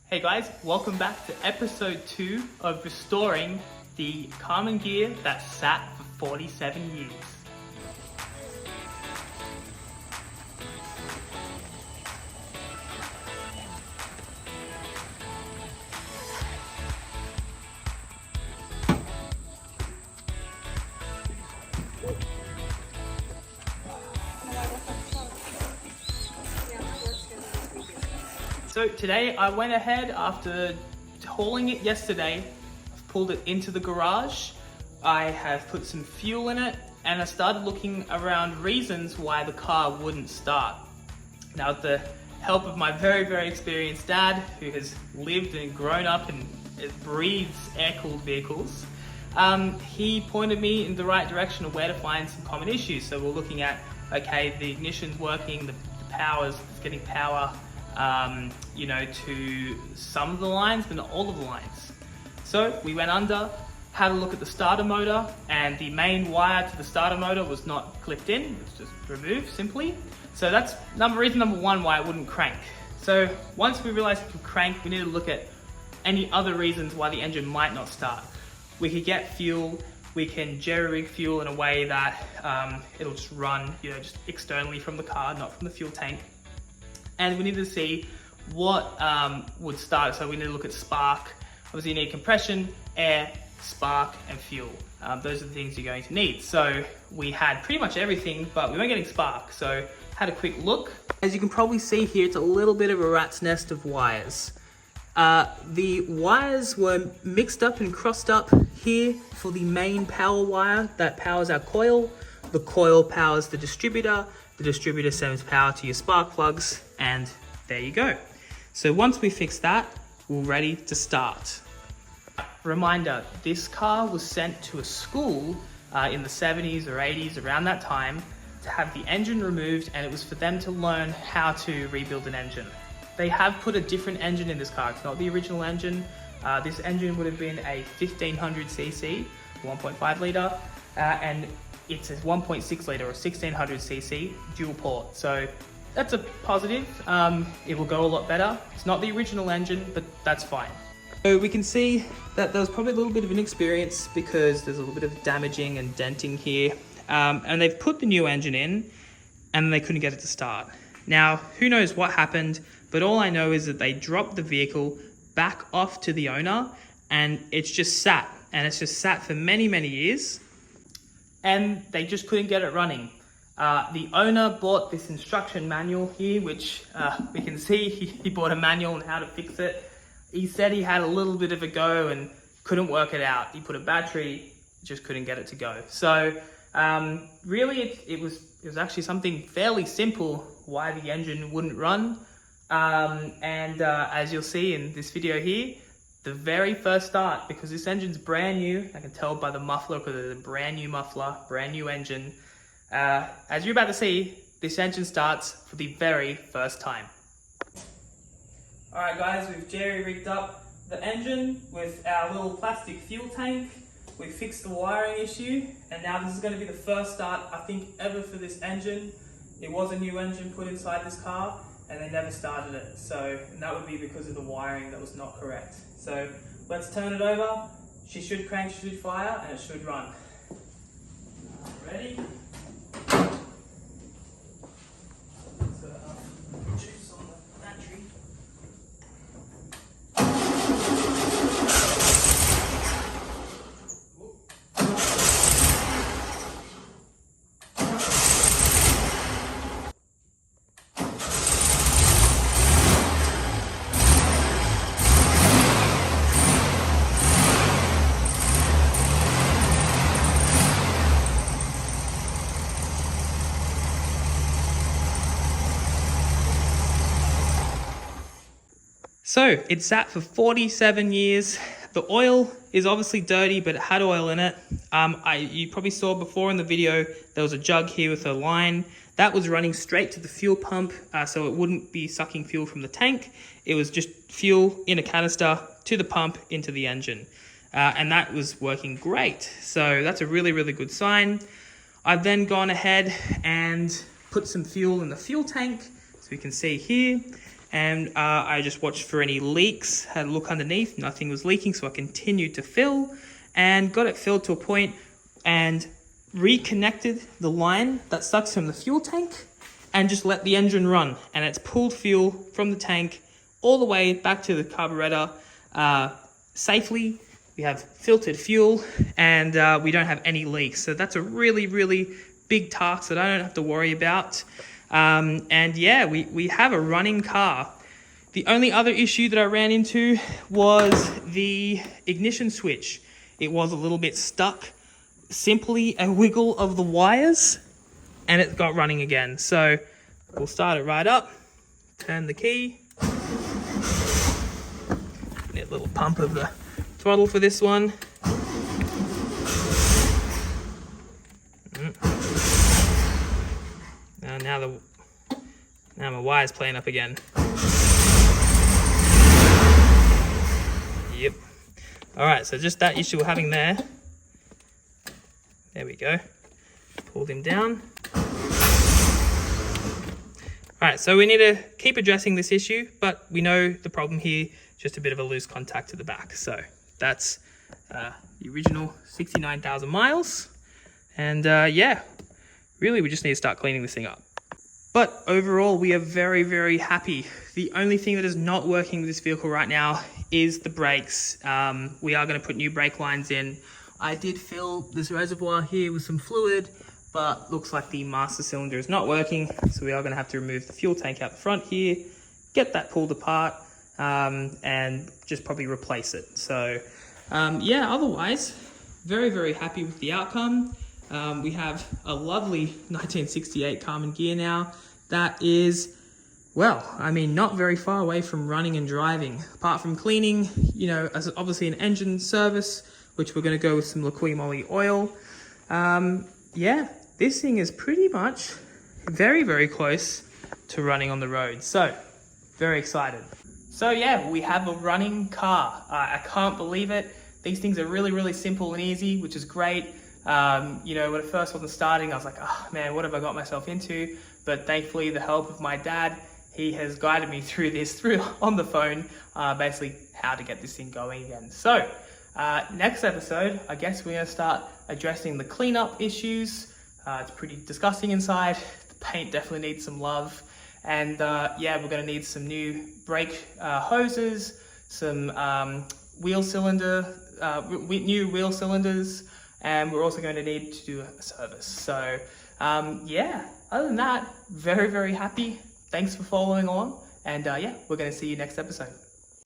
Hey guys, welcome back to episode 2 of restoring the Karmann Ghia that sat for 47 years. So today I went ahead, after hauling it yesterday, I've pulled it into the garage, I have put some fuel in it, and I started looking around reasons why the car wouldn't start. Now, with the help of my very experienced dad, who has lived and grown up and breathes air-cooled vehicles, he pointed me in the right direction of where to find some common issues. So we're looking at, okay, the ignition's working, the power's getting power, to some of the lines, but not all of the lines. So we went under, had a look at the starter motor, and the main wire to the starter motor was not clipped in, it was just removed simply. So that's reason number one why it wouldn't crank. So once we realized it could crank, we need to look at any other reasons why the engine might not start. We could get fuel, we can jerry-rig fuel in a way that it'll just run, just externally from the car, not from the fuel tank. And we need to see what would start. So we need to look at spark. Obviously you need compression, air, spark, and fuel. Those are the things you're going to need. So we had pretty much everything, but we weren't getting spark. So had a quick look. As you can probably see here, it's a little bit of a rat's nest of wires. The wires were mixed up and crossed up here for the main power wire that powers our coil. The coil powers the distributor sends power to your spark plugs, and there you go. So once we fix that, we're ready to start. Reminder, this car was sent to a school in the 70s or 80s, around that time, to have the engine removed, and it was for them to learn how to rebuild an engine. They have put a different engine in this car. It's not the original engine. This engine would have been a 1500cc, 1.5 litre, and it's a 1.6 litre or 1600cc dual port. So that's a positive. It will go a lot better. It's not the original engine, but that's fine. So we can see that there was probably a little bit of inexperience because there's a little bit of damaging and denting here. And they've put the new engine in and they couldn't get it to start. Now, who knows what happened, but all I know is that they dropped the vehicle back off to the owner and it's just sat. And it's just sat for many years. And they just couldn't get it running. The owner bought this instruction manual here, which we can see he bought a manual on how to fix it. He said he had a little bit of a go and couldn't work it out. He put a battery, just couldn't get it to go. So really it was actually something fairly simple why the engine wouldn't run. As you'll see in this video here, the very first start, because this engine's brand new, I can tell by the muffler because it's a brand new muffler, brand new engine. As you're about to see, this engine starts for the very first time. Alright guys, we've jerry-rigged up the engine with our little plastic fuel tank. We've fixed the wiring issue, and now this is going to be the first start, I think, ever for this engine. It was a new engine put inside this car, and they never started it. And that would be because of the wiring that was not correct. So let's turn it over. She should crank, she should fire, and it should run. Ready? Juice on the battery. So it sat for 47 years. The oil is obviously dirty, but it had oil in it. You probably saw before in the video, there was a jug here with a line. That was running straight to the fuel pump, so it wouldn't be sucking fuel from the tank. It was just fuel in a canister to the pump into the engine. And that was working great. So that's a really good sign. I've then gone ahead and put some fuel in the fuel tank. So you can see here, and I just watched for any leaks, had a look underneath, nothing was leaking, so I continued to fill and got it filled to a point and reconnected the line that sucks from the fuel tank and just let the engine run, and it's pulled fuel from the tank all the way back to the carburetor safely. We have filtered fuel and we don't have any leaks, so that's a really, really big task that I don't have to worry about. And yeah, we have a running car. The only other issue that I ran into was the ignition switch. It was a little bit stuck. Simply a wiggle of the wires and it got running again. So we'll start it right up, turn the key. Need a little pump of the throttle for this one. Now my wire's playing up again. Yep. Alright, so just that issue we're having there. There we go. Pulled him down. Alright, so we need to keep addressing this issue, but we know the problem here, just a bit of a loose contact to the back. So that's the original 69,000 miles. And yeah, really we just need to start cleaning this thing up. But overall, we are very, very happy. The only thing that is not working with this vehicle right now is the brakes. We are going to put new brake lines in. I did fill this reservoir here with some fluid, but looks like the master cylinder is not working. So we are going to have to remove the fuel tank out the front here, get that pulled apart, and just probably replace it. So yeah, otherwise, very, very happy with the outcome. We have a lovely 1968 Karmann Ghia now that is, well, I mean, not very far away from running and driving. Apart from cleaning, you know, as obviously an engine service, which we're going to go with some liquid moly oil. Yeah, this thing is pretty much very, very close to running on the road. So, very excited. So yeah, we have a running car. I can't believe it. These things are really, really simple and easy, which is great. You know, when it first wasn't starting, I was like, oh man, what have I got myself into? But thankfully, the help of my dad, he has guided me through this on the phone, basically how to get this thing going again. So, next episode, I guess we're gonna start addressing the cleanup issues. It's pretty disgusting inside. The paint definitely needs some love. And yeah, we're gonna need some new brake hoses, some new wheel cylinders, and we're also going to need to do a service. So yeah, other than that, very, very happy. Thanks for following on, and yeah, we're going to see you next episode.